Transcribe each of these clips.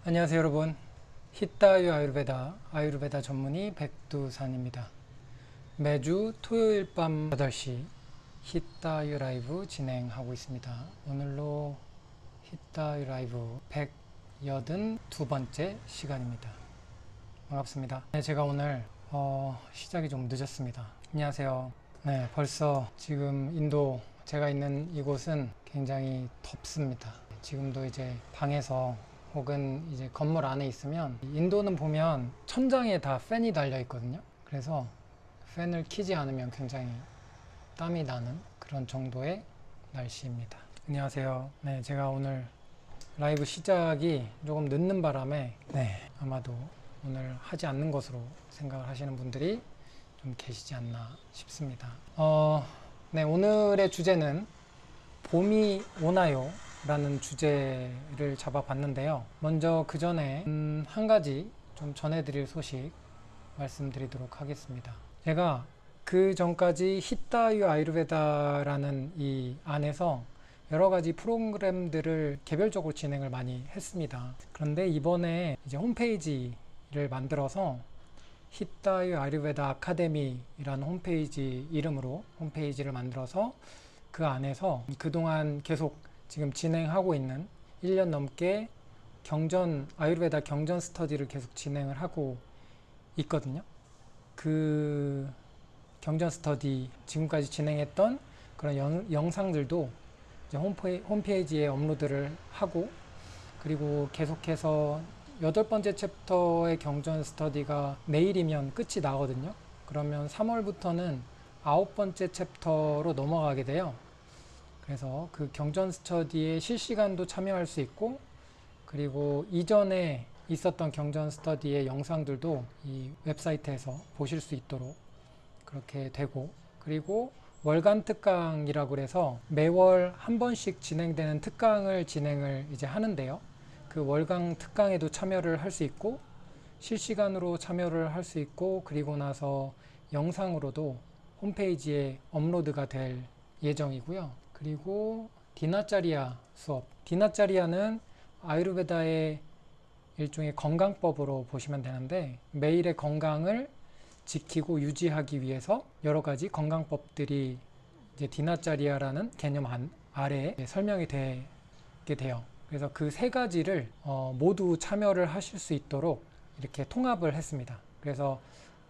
안녕하세요 여러분. 히타유 아유르베다 전문의 백두산입니다. 매주 토요일 밤 8시 히타유 라이브 진행하고 있습니다. 오늘로 히타유 라이브 182번째 시간입니다. 반갑습니다. 네, 제가 오늘 시작이 좀 늦었습니다. 안녕하세요. 네, 벌써 지금 인도 제가 있는 이곳은 굉장히 덥습니다. 지금도 이제 방에서 혹은 이제 건물 안에 있으면, 인도는 보면 천장에 다 팬이 달려 있거든요. 그래서 팬을 켜지 않으면 굉장히 땀이 나는 그런 정도의 날씨입니다. 안녕하세요. 네, 제가 오늘 라이브 시작이 조금 늦는 바람에 아마도 오늘 하지 않는 것으로 생각을 하시는 분들이 좀 계시지 않나 싶습니다. 오늘의 주제는 봄이 오나요? 라는 주제를 잡아봤는데요. 먼저 그 전에 한 가지 좀 전해드릴 소식 말씀드리도록 하겠습니다. 제가 그 전까지 히타유 아유르베다라는 이 안에서 여러 가지 프로그램들을 개별적으로 진행을 많이 했습니다. 그런데 이번에 이제 홈페이지를 만들어서 히타유 아유르베다 아카데미라는 홈페이지 이름으로 홈페이지를 만들어서 그 안에서 그동안 계속 지금 진행하고 있는 1년 넘게 아유르베다 경전 스터디를 계속 진행을 하고 있거든요. 그 경전 스터디 지금까지 진행했던 그런 영상들도 이제 홈페이지에 업로드를 하고, 그리고 계속해서 8번째 챕터의 경전 스터디가 내일이면 끝이 나거든요. 그러면 3월부터는 9번째 챕터로 넘어가게 돼요. 그래서 그 경전 스터디에 실시간도 참여할 수 있고, 그리고 이전에 있었던 경전 스터디의 영상들도 이 웹사이트에서 보실 수 있도록 그렇게 되고, 그리고 월간 특강이라고 해서 매월 한 번씩 진행되는 특강을 진행을 이제 하는데요. 그 월간 특강에도 참여를 할 수 있고, 실시간으로 참여를 할 수 있고, 그리고 나서 영상으로도 홈페이지에 업로드가 될 예정이고요. 그리고 디나짜리아 수업. 디나짜리아는 아유르베다의 일종의 건강법으로 보시면 되는데, 매일의 건강을 지키고 유지하기 위해서 여러 가지 건강법들이 이제 디나짜리아라는 개념 아래에 설명이 되게 돼요. 그래서 그 세 가지를 모두 참여를 하실 수 있도록 이렇게 통합을 했습니다. 그래서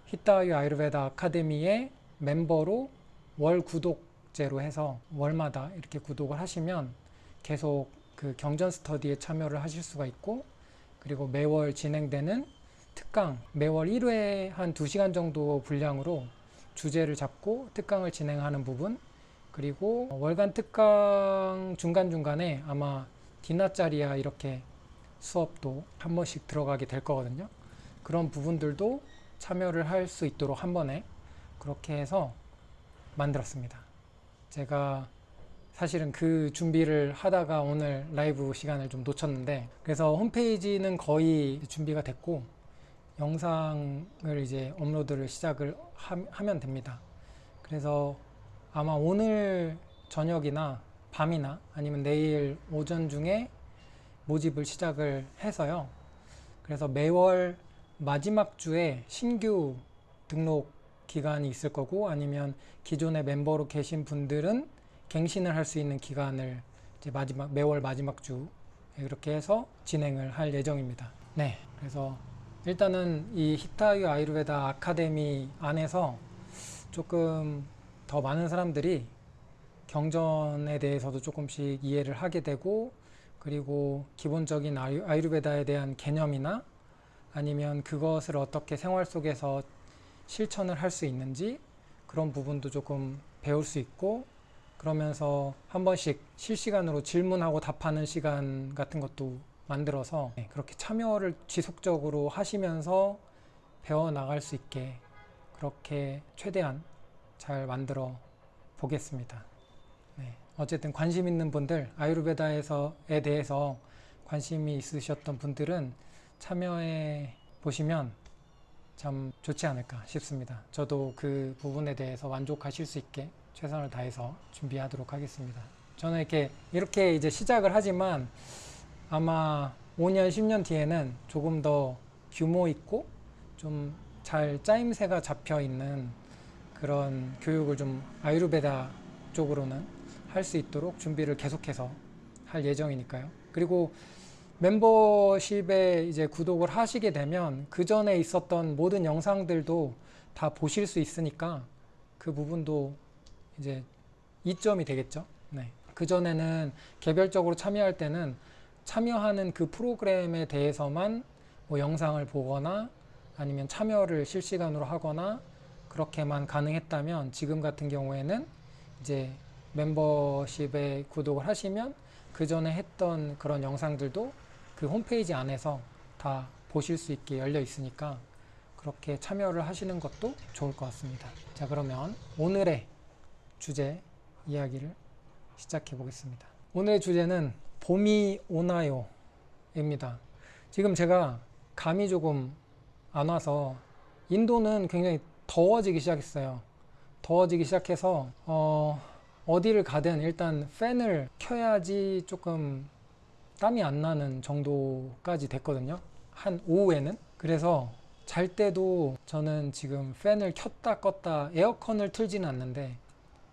히타유 아유르베다 아카데미의 멤버로 월 구독제로 해서 월마다 이렇게 구독을 하시면 계속 그 경전 스터디에 참여를 하실 수가 있고, 그리고 매월 진행되는 특강, 매월 1회 한 2시간 정도 분량으로 주제를 잡고 특강을 진행하는 부분, 그리고 월간 특강 중간중간에 아마 디나짜리아 이렇게 수업도 한 번씩 들어가게 될 거거든요. 그런 부분들도 참여를 할 수 있도록 한 번에 그렇게 해서 만들었습니다. 제가 사실은 그 준비를 하다가 오늘 라이브 시간을 좀 놓쳤는데, 그래서 홈페이지는 거의 준비가 됐고 영상을 이제 업로드를 시작을 하면 됩니다. 그래서 아마 오늘 저녁이나 밤이나 아니면 내일 오전 중에 모집을 시작을 해서요. 그래서 매월 마지막 주에 신규 등록 기간이 있을 거고, 아니면 기존의 멤버로 계신 분들은 갱신을 할 수 있는 기간을 이제 매월 마지막 주 이렇게 해서 진행을 할 예정입니다. 네, 그래서 일단은 이 히타유 아유르베다 아카데미 안에서 조금 더 많은 사람들이 경전에 대해서도 조금씩 이해를 하게 되고, 그리고 기본적인 아유르베다에 대한 개념이나 아니면 그것을 어떻게 생활 속에서 실천을 할 수 있는지 그런 부분도 조금 배울 수 있고, 그러면서 한 번씩 실시간으로 질문하고 답하는 시간 같은 것도 만들어서 그렇게 참여를 지속적으로 하시면서 배워나갈 수 있게 그렇게 최대한 잘 만들어 보겠습니다. 어쨌든 관심 있는 분들, 아유르베다에 대해서 관심이 있으셨던 분들은 참여해 보시면 참 좋지 않을까 싶습니다. 저도 그 부분에 대해서 만족하실 수 있게 최선을 다해서 준비하도록 하겠습니다. 저는 이렇게 이제 시작을 하지만 아마 5년, 10년 뒤에는 조금 더 규모 있고 좀 잘 짜임새가 잡혀 있는 그런 교육을 좀 아유르베다 쪽으로는 할 수 있도록 준비를 계속해서 할 예정이니까요. 그리고 멤버십에 이제 구독을 하시게 되면 그 전에 있었던 모든 영상들도 다 보실 수 있으니까 그 부분도 이제 이점이 되겠죠. 네. 그 전에는 개별적으로 참여할 때는 참여하는 그 프로그램에 대해서만 뭐 영상을 보거나 아니면 참여를 실시간으로 하거나 그렇게만 가능했다면 지금 같은 경우에는 이제 멤버십에 구독을 하시면 그 전에 했던 그런 영상들도 그 홈페이지 안에서 다 보실 수 있게 열려 있으니까 그렇게 참여를 하시는 것도 좋을 것 같습니다. 자, 그러면 오늘의 주제 이야기를 시작해 보겠습니다. 오늘의 주제는 봄이 오나요? 입니다. 지금 제가 감이 조금 안 와서 인도는 굉장히 더워지기 시작했어요. 더워지기 시작해서 어디를 가든 일단 팬을 켜야지 조금 땀이 안 나는 정도까지 됐거든요. 한 오후에는. 그래서 잘 때도 저는 지금 팬을 켰다 껐다, 에어컨을 틀지는 않는데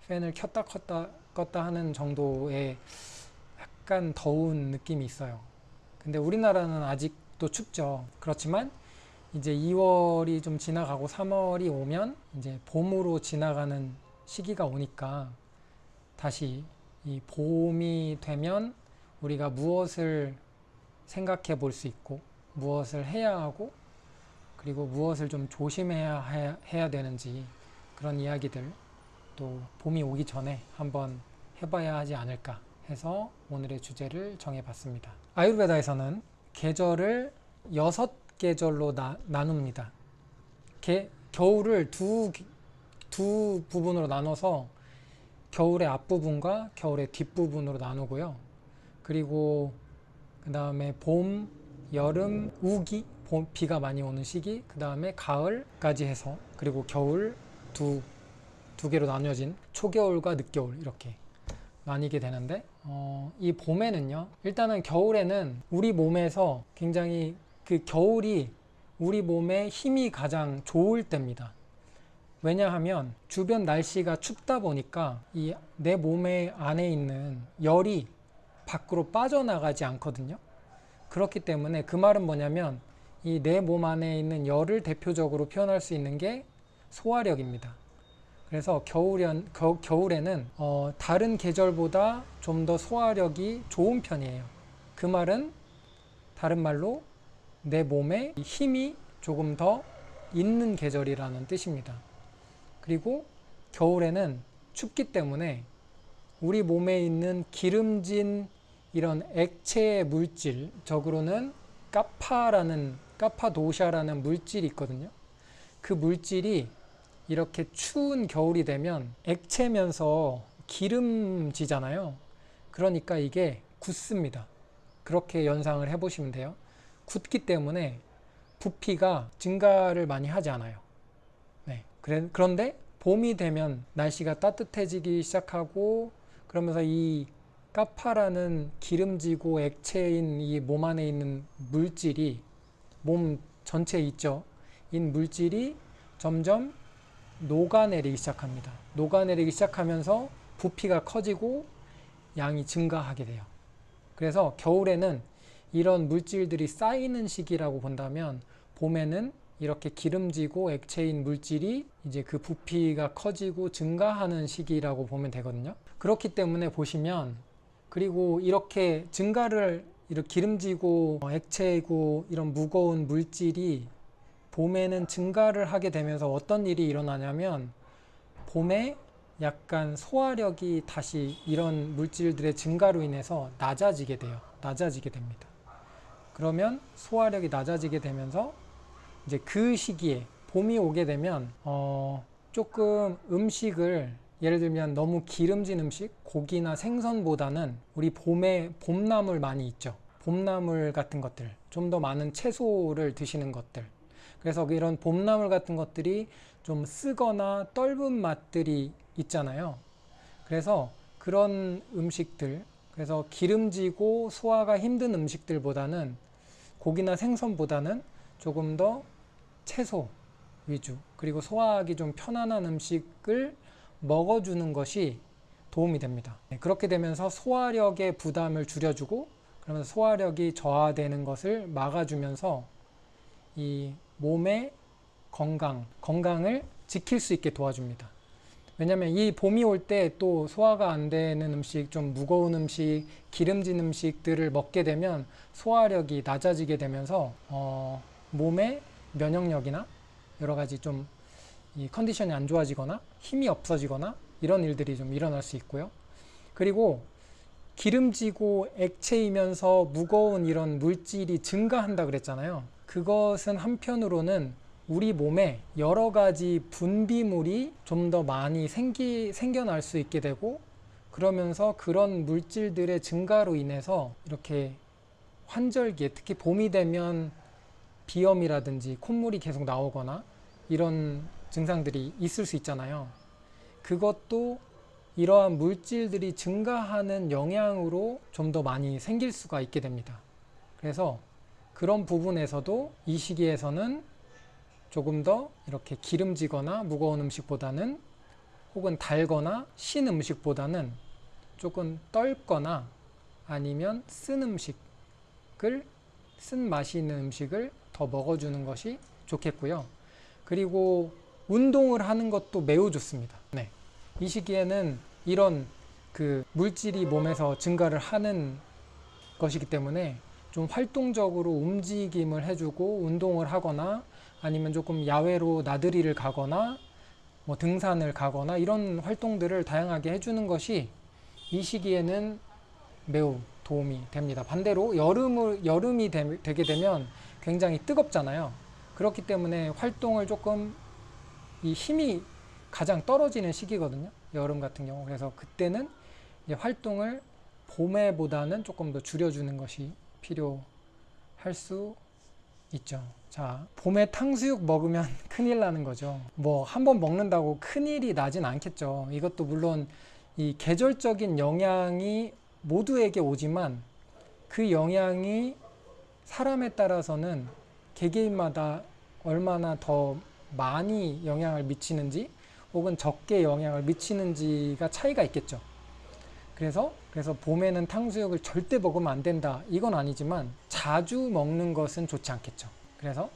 팬을 켰다 껐다 하는 정도의 약간 더운 느낌이 있어요. 근데 우리나라는 아직도 춥죠. 그렇지만 이제 2월이 좀 지나가고 3월이 오면 이제 봄으로 지나가는 시기가 오니까 다시 이 봄이 되면 우리가 무엇을 생각해 볼 수 있고 무엇을 해야 하고 그리고 무엇을 좀 조심해야 해야 되는지 그런 이야기들 또 봄이 오기 전에 한번 해봐야 하지 않을까 해서 오늘의 주제를 정해봤습니다. 아유르베다에서는 계절을 6계절로 나눕니다. 겨울을 두 부분으로 나눠서 겨울의 앞부분과 겨울의 뒷부분으로 나누고요. 그리고 그 다음에 봄, 여름, 우기, 비가 많이 오는 시기, 그 다음에 가을까지 해서 그리고 겨울 두 개로 나뉘어진 초겨울과 늦겨울 이렇게 나뉘게 되는데 이 봄에는요, 일단은 겨울에는 우리 몸에서 굉장히 그 겨울이 우리 몸에 힘이 가장 좋을 때입니다. 왜냐하면 주변 날씨가 춥다 보니까 이 내 몸의 안에 있는 열이 밖으로 빠져나가지 않거든요. 그렇기 때문에 그 말은 뭐냐면 이 내 몸 안에 있는 열을 대표적으로 표현할 수 있는 게 소화력입니다. 그래서 겨울에는 다른 계절보다 좀 더 소화력이 좋은 편이에요. 그 말은 다른 말로 내 몸에 힘이 조금 더 있는 계절이라는 뜻입니다. 그리고 겨울에는 춥기 때문에 우리 몸에 있는 기름진 이런 액체 물질, 적으로는 까파도샤라는 물질이 있거든요. 그 물질이 이렇게 추운 겨울이 되면 액체면서 기름지잖아요. 그러니까 이게 굳습니다. 그렇게 연상을 해보시면 돼요. 굳기 때문에 부피가 증가를 많이 하지 않아요. 네. 그런데 봄이 되면 날씨가 따뜻해지기 시작하고 그러면서 이 까파라는 기름지고 액체인 이 몸 안에 있는 물질이 몸 전체에 있죠. 이 물질이 점점 녹아내리기 시작합니다. 녹아내리기 시작하면서 부피가 커지고 양이 증가하게 돼요. 그래서 겨울에는 이런 물질들이 쌓이는 시기라고 본다면 봄에는 이렇게 기름지고 액체인 물질이 이제 그 부피가 커지고 증가하는 시기라고 보면 되거든요. 그렇기 때문에 보시면 그리고 이렇게 이렇게 기름지고 액체이고 이런 무거운 물질이 봄에는 증가를 하게 되면서 어떤 일이 일어나냐면 봄에 약간 소화력이 다시 이런 물질들의 증가로 인해서 낮아지게 됩니다. 그러면 소화력이 낮아지게 되면서 이제 그 시기에 봄이 오게 되면 조금 음식을 예를 들면 너무 기름진 음식, 고기나 생선보다는 우리 봄에 봄나물 많이 있죠. 봄나물 같은 것들, 좀 더 많은 채소를 드시는 것들. 그래서 이런 봄나물 같은 것들이 좀 쓰거나 떫은 맛들이 있잖아요. 그래서 그런 음식들, 그래서 기름지고 소화가 힘든 음식들보다는 고기나 생선보다는 조금 더 채소 위주, 그리고 소화하기 좀 편안한 음식을 먹어주는 것이 도움이 됩니다. 그렇게 되면서 소화력의 부담을 줄여주고, 그러면서 소화력이 저하되는 것을 막아주면서 이 몸의 건강을 지킬 수 있게 도와줍니다. 왜냐면 이 봄이 올 때 또 소화가 안 되는 음식, 좀 무거운 음식, 기름진 음식들을 먹게 되면 소화력이 낮아지게 되면서 몸의 면역력이나 여러 가지 좀 이 컨디션이 안 좋아지거나 힘이 없어지거나 이런 일들이 좀 일어날 수 있고요. 그리고 기름지고 액체이면서 무거운 이런 물질이 증가한다 그랬잖아요. 그것은 한편으로는 우리 몸에 여러 가지 분비물이 좀 더 많이 생겨날 수 있게 되고, 그러면서 그런 물질들의 증가로 인해서 이렇게 환절기에, 특히 봄이 되면 비염이라든지 콧물이 계속 나오거나 이런 증상들이 있을 수 있잖아요. 그것도 이러한 물질들이 증가하는 영향으로 좀 더 많이 생길 수가 있게 됩니다. 그래서 그런 부분에서도 이 시기에서는 조금 더 이렇게 기름지거나 무거운 음식보다는, 혹은 달거나 신 음식보다는 조금 떫거나 아니면 쓴 맛이 있는 음식을 더 먹어주는 것이 좋겠고요. 그리고 운동을 하는 것도 매우 좋습니다. 네. 이 시기에는 이런 그 물질이 몸에서 증가를 하는 것이기 때문에 좀 활동적으로 움직임을 해주고, 운동을 하거나 아니면 조금 야외로 나들이를 가거나 뭐 등산을 가거나 이런 활동들을 다양하게 해주는 것이 이 시기에는 매우 도움이 됩니다. 반대로 여름이 되게 되면 굉장히 뜨겁잖아요. 그렇기 때문에 활동을 조금, 이 힘이 가장 떨어지는 시기거든요, 여름 같은 경우. 그래서 그때는 이제 활동을 봄에보다는 조금 더 줄여주는 것이 필요할 수 있죠. 자, 봄에 탕수육 먹으면 큰일 나는 거죠. 뭐 한 번 먹는다고 큰일이 나진 않겠죠. 이것도 물론 이 계절적인 영향이 모두에게 오지만, 그 영향이 사람에 따라서는 개개인마다 얼마나 더 많이 영향을 미치는지 혹은 적게 영향을 미치는지가 차이가 있겠죠. 그래서 봄에는 탕수육을 절대 먹으면 안 된다, 이건 아니지만 자주 먹는 것은 좋지 않겠죠. 그래서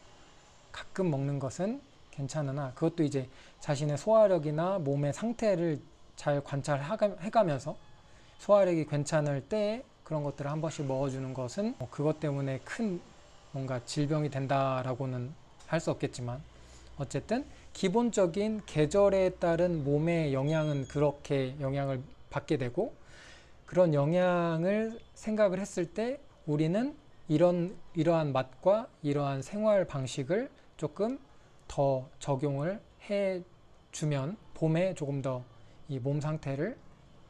가끔 먹는 것은 괜찮으나, 그것도 이제 자신의 소화력이나 몸의 상태를 잘 관찰해가면서 소화력이 괜찮을 때 그런 것들을 한 번씩 먹어주는 것은 그것 때문에 큰 뭔가 질병이 된다라고는 할 수 없겠지만, 어쨌든 기본적인 계절에 따른 몸의 영향은 그렇게 영향을 받게 되고, 그런 영향을 생각을 했을 때 우리는 이러한 맛과 이러한 생활 방식을 조금 더 적용을 해주면 봄에 조금 더 이 몸 상태를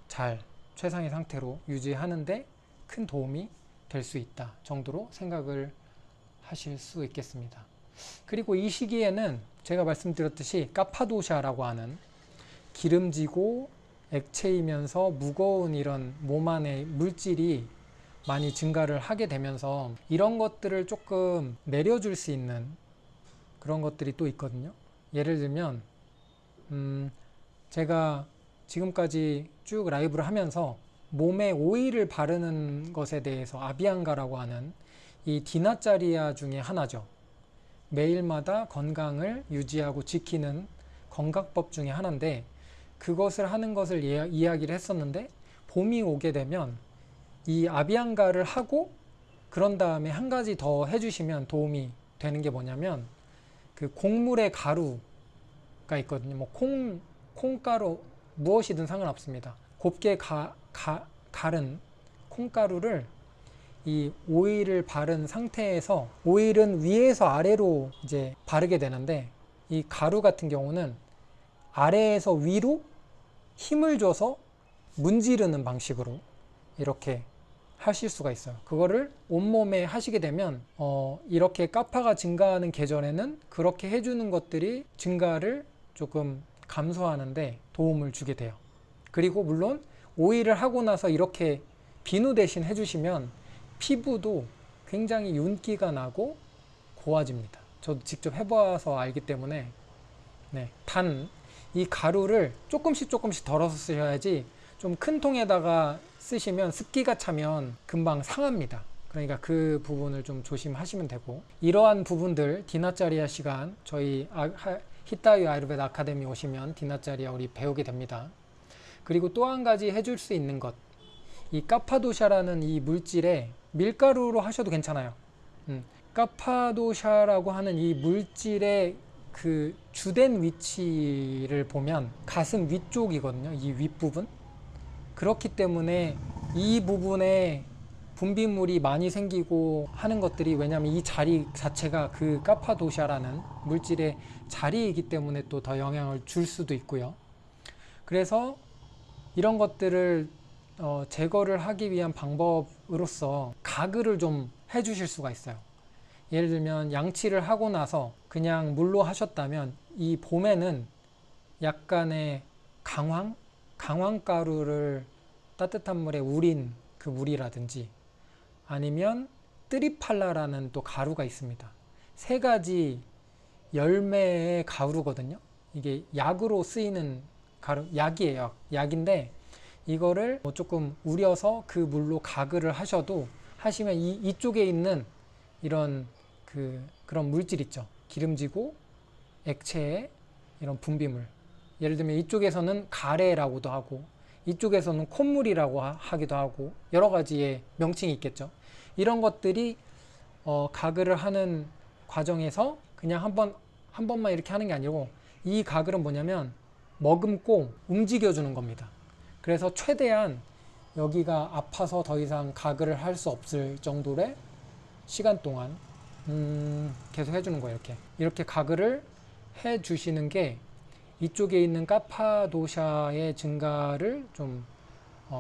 잘 최상의 상태로 유지하는데 큰 도움이 될 수 있다 정도로 생각을 하실 수 있겠습니다. 그리고 이 시기에는 제가 말씀드렸듯이 카파도샤라고 하는 기름지고 액체이면서 무거운 이런 몸 안의 물질이 많이 증가를 하게 되면서 이런 것들을 조금 내려줄 수 있는 그런 것들이 또 있거든요. 예를 들면 제가 지금까지 쭉 라이브를 하면서 몸에 오일을 바르는 것에 대해서 아비앙가라고 하는 이 디나짜리아 중에 하나죠. 매일마다 건강을 유지하고 지키는 건강법 중에 하나인데, 그것을 하는 것을 이야기를 했었는데, 봄이 오게 되면 이 아비앙가를 하고 그런 다음에 한 가지 더 해주시면 도움이 되는 게 뭐냐면, 그 곡물의 가루가 있거든요. 뭐 콩가루 무엇이든 상관없습니다. 곱게 갈은 콩가루를 이 오일을 바른 상태에서, 오일은 위에서 아래로 이제 바르게 되는데, 이 가루 같은 경우는 아래에서 위로 힘을 줘서 문지르는 방식으로 이렇게 하실 수가 있어요. 그거를 온몸에 하시게 되면 이렇게 가파가 증가하는 계절에는 그렇게 해주는 것들이 증가를 조금 감소하는데 도움을 주게 돼요. 그리고 물론 오일을 하고 나서 이렇게 비누 대신 해주시면 피부도 굉장히 윤기가 나고 고와집니다. 저도 직접 해봐서 알기 때문에. 네, 단 이 가루를 조금씩 덜어서 쓰셔야지, 좀 큰 통에다가 쓰시면 습기가 차면 금방 상합니다. 그러니까 그 부분을 좀 조심하시면 되고, 이러한 부분들 디나짜리아 시간 저희 히타유 아유르베다 아카데미 오시면 디나짜리아 우리 배우게 됩니다. 그리고 또 한 가지 해줄 수 있는 것, 이 카파도샤라는 이 물질에 밀가루로 하셔도 괜찮아요. 카파도샤라고 하는 이 물질의 그 주된 위치를 보면 가슴 위쪽이거든요. 이 윗부분. 그렇기 때문에 이 부분에 분비물이 많이 생기고 하는 것들이, 왜냐하면 이 자리 자체가 그 카파도샤라는 물질의 자리이기 때문에 또 더 영향을 줄 수도 있고요. 그래서 이런 것들을 제거를 하기 위한 방법으로서 가글을 좀 해주실 수가 있어요. 예를 들면 양치를 하고 나서 그냥 물로 하셨다면 이 봄에는 약간의 강황가루를 따뜻한 물에 우린 그 물이라든지, 아니면 뜨리팔라라는 또 가루가 있습니다. 세 가지 열매의 가루거든요. 이게 약으로 쓰이는 가루, 약이에요. 약인데 이거를 조금 우려서 그 물로 가글을 하시면 이쪽에 있는 이런 그런 물질 있죠. 기름지고 액체의 이런 분비물. 예를 들면 이쪽에서는 가래라고도 하고, 이쪽에서는 콧물이라고 하기도 하고, 여러 가지의 명칭이 있겠죠. 이런 것들이 가글을 하는 과정에서 그냥 한 번만 이렇게 하는 게 아니고, 이 가글은 뭐냐면 머금고 움직여주는 겁니다. 그래서 최대한 여기가 아파서 더 이상 가글을 할 수 없을 정도의 시간 동안 계속 해주는 거예요. 이렇게 가글을 해주시는 게 이쪽에 있는 카파도샤의 증가를 좀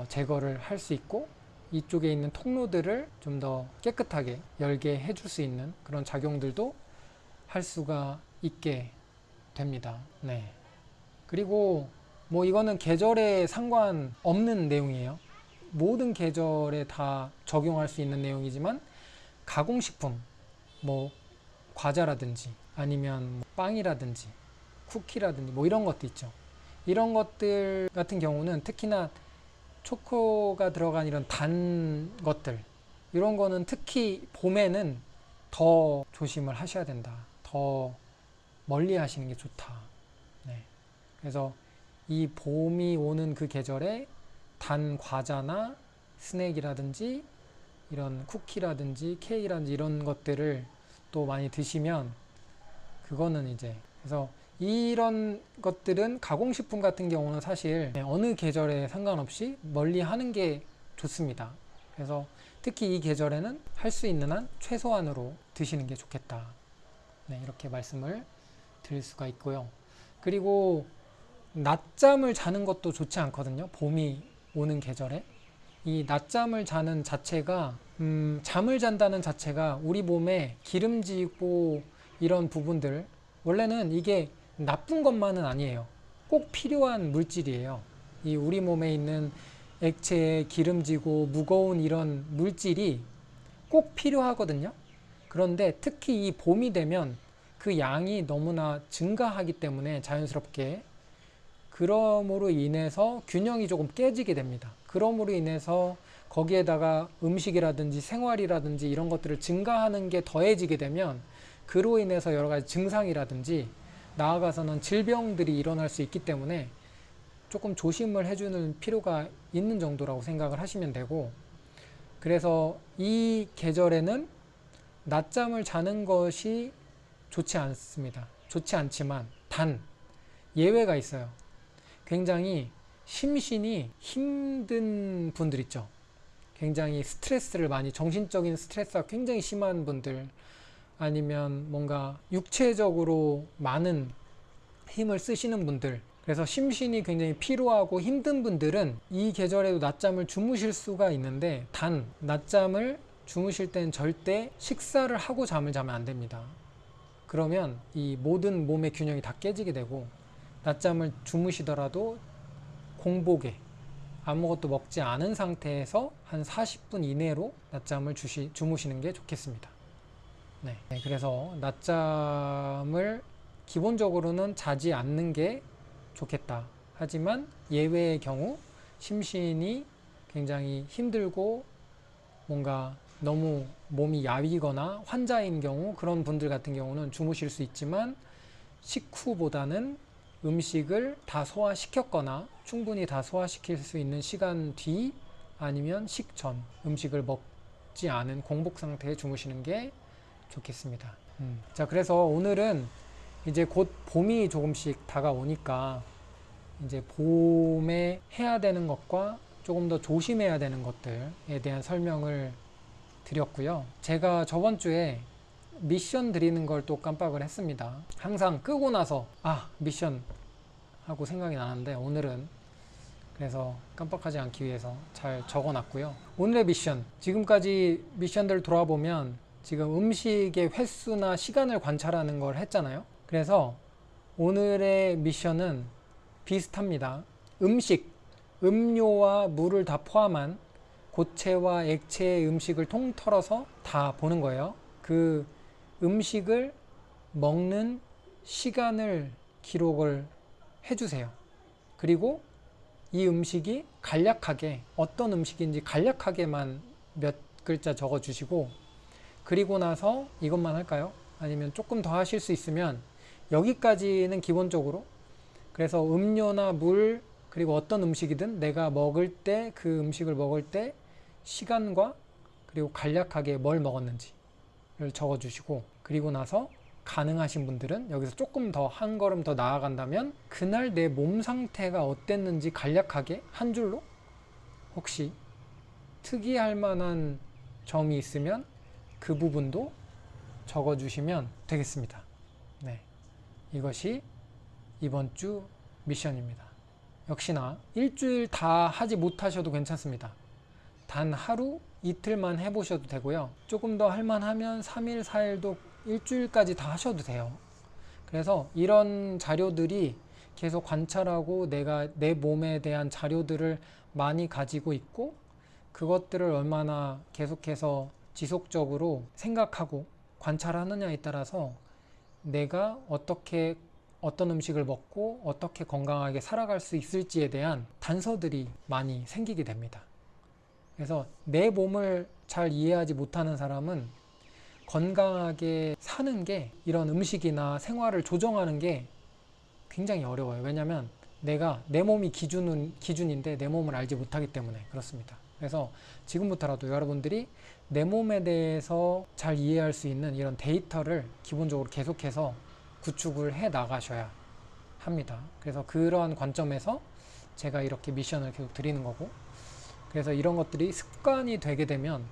제거를 할 수 있고, 이쪽에 있는 통로들을 좀 더 깨끗하게 열게 해줄 수 있는 그런 작용들도 할 수가 있게 됩니다. 네. 그리고 뭐 이거는 계절에 상관없는 내용이에요. 모든 계절에 다 적용할 수 있는 내용이지만, 가공식품, 뭐 과자라든지 아니면 뭐 빵이라든지 쿠키라든지 뭐 이런 것도 있죠. 이런 것들 같은 경우는 특히나 초코가 들어간 이런 단 것들, 이런 거는 특히 봄에는 더 조심을 하셔야 된다. 더 멀리 하시는 게 좋다. 네. 그래서 이 봄이 오는 그 계절에 단 과자나 스낵이라든지 이런 쿠키라든지 케이크라든지 이런 것들을 또 많이 드시면, 그거는 이제, 그래서 이런 것들은 가공식품 같은 경우는 사실 어느 계절에 상관없이 멀리 하는 게 좋습니다. 그래서 특히 이 계절에는 할 수 있는 한 최소한으로 드시는 게 좋겠다. 네, 이렇게 말씀을 드릴 수가 있고요. 그리고 낮잠을 자는 것도 좋지 않거든요. 봄이 오는 계절에. 이 낮잠을 자는 자체가, 잠을 잔다는 자체가 우리 몸에 기름지고 이런 부분들, 원래는 이게 나쁜 것만은 아니에요. 꼭 필요한 물질이에요. 이 우리 몸에 있는 액체에 기름지고 무거운 이런 물질이 꼭 필요하거든요. 그런데 특히 이 봄이 되면 그 양이 너무나 증가하기 때문에 자연스럽게, 그럼으로 인해서 균형이 조금 깨지게 됩니다. 그럼으로 인해서 거기에다가 음식이라든지 생활이라든지 이런 것들을 증가하는 게 더해지게 되면, 그로 인해서 여러 가지 증상이라든지 나아가서는 질병들이 일어날 수 있기 때문에 조금 조심을 해주는 필요가 있는 정도라고 생각을 하시면 되고, 그래서 이 계절에는 낮잠을 자는 것이 좋지 않습니다. 좋지 않지만 단 예외가 있어요. 굉장히 심신이 힘든 분들 있죠. 굉장히 스트레스를 많이, 정신적인 스트레스가 굉장히 심한 분들, 아니면 뭔가 육체적으로 많은 힘을 쓰시는 분들, 그래서 심신이 굉장히 피로하고 힘든 분들은 이 계절에도 낮잠을 주무실 수가 있는데, 단 낮잠을 주무실 땐 절대 식사를 하고 잠을 자면 안 됩니다. 그러면 이 모든 몸의 균형이 다 깨지게 되고, 낮잠을 주무시더라도 공복에 아무것도 먹지 않은 상태에서 한 40분 이내로 낮잠을 주무시는 게 좋겠습니다. 네, 그래서 낮잠을 기본적으로는 자지 않는 게 좋겠다. 하지만 예외의 경우 심신이 굉장히 힘들고 뭔가 너무 몸이 야위거나 환자인 경우, 그런 분들 같은 경우는 주무실 수 있지만 식후보다는 음식을 다 소화시켰거나 충분히 다 소화시킬 수 있는 시간 뒤 아니면 식전 음식을 먹지 않은 공복 상태에 주무시는 게 좋겠습니다. 자, 그래서 오늘은 이제 곧 봄이 조금씩 다가오니까 이제 봄에 해야 되는 것과 조금 더 조심해야 되는 것들에 대한 설명을 드렸고요. 제가 저번 주에 미션 드리는 걸 또 깜빡을 했습니다. 항상 끄고 나서 미션 하고 생각이 나는데 오늘은 그래서 깜빡하지 않기 위해서 잘 적어놨고요. 오늘의 미션, 지금까지 미션들 돌아보면 지금 음식의 횟수나 시간을 관찰하는 걸 했잖아요. 그래서 오늘의 미션은 비슷합니다. 음료와 물을 다 포함한 고체와 액체의 음식을 통틀어서 다 보는 거예요. 그 음식을 먹는 시간을 기록을 해주세요. 그리고 이 음식이 간략하게 어떤 음식인지 간략하게만 몇 글자 적어주시고, 그리고 나서 이것만 할까요? 아니면 조금 더 하실 수 있으면 여기까지는 기본적으로, 그래서 음료나 물 그리고 어떤 음식이든 내가 먹을 때, 그 음식을 먹을 때 시간과 그리고 간략하게 뭘 먹었는지를 적어주시고, 그리고 나서 가능하신 분들은 여기서 조금 더 한 걸음 더 나아간다면 그날 내 몸 상태가 어땠는지 간략하게 한 줄로, 혹시 특이할 만한 점이 있으면 그 부분도 적어주시면 되겠습니다. 네, 이것이 이번 주 미션입니다. 역시나 일주일 다 하지 못하셔도 괜찮습니다. 단 하루, 이틀만 해보셔도 되고요. 조금 더 할만하면 3일, 4일도 일주일까지 다 하셔도 돼요. 그래서 이런 자료들이 계속 관찰하고 내가 내 몸에 대한 자료들을 많이 가지고 있고, 그것들을 얼마나 계속해서 지속적으로 생각하고 관찰하느냐에 따라서 내가 어떤 음식을 먹고 어떻게 건강하게 살아갈 수 있을지에 대한 단서들이 많이 생기게 됩니다. 그래서 내 몸을 잘 이해하지 못하는 사람은 건강하게 사는 게, 이런 음식이나 생활을 조정하는 게 굉장히 어려워요. 왜냐하면 내 몸이 기준인데 내 몸을 알지 못하기 때문에 그렇습니다. 그래서 지금부터라도 여러분들이 내 몸에 대해서 잘 이해할 수 있는 이런 데이터를 기본적으로 계속해서 구축을 해 나가셔야 합니다. 그래서 그러한 관점에서 제가 이렇게 미션을 계속 드리는 거고, 그래서 이런 것들이 습관이 되게 되면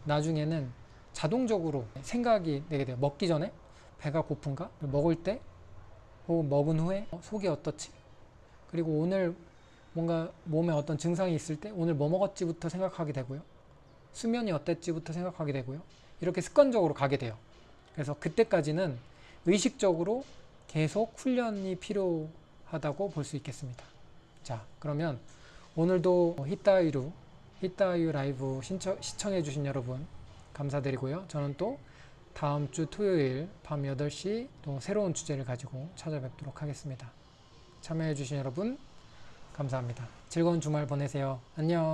나중에는 자동적으로 생각이 되게 돼요. 먹기 전에 배가 고픈가? 먹을 때 혹은 먹은 후에 속이 어떻지? 그리고 오늘 뭔가 몸에 어떤 증상이 있을 때 오늘 뭐 먹었지부터 생각하게 되고요. 수면이 어땠지부터 생각하게 되고요. 이렇게 습관적으로 가게 돼요. 그래서 그때까지는 의식적으로 계속 훈련이 필요하다고 볼 수 있겠습니다. 자, 그러면 오늘도 히타유 라이브 시청해 주신 여러분 감사드리고요. 저는 또 다음 주 토요일 밤 8시 또 새로운 주제를 가지고 찾아뵙도록 하겠습니다. 참여해 주신 여러분 감사합니다. 즐거운 주말 보내세요. 안녕.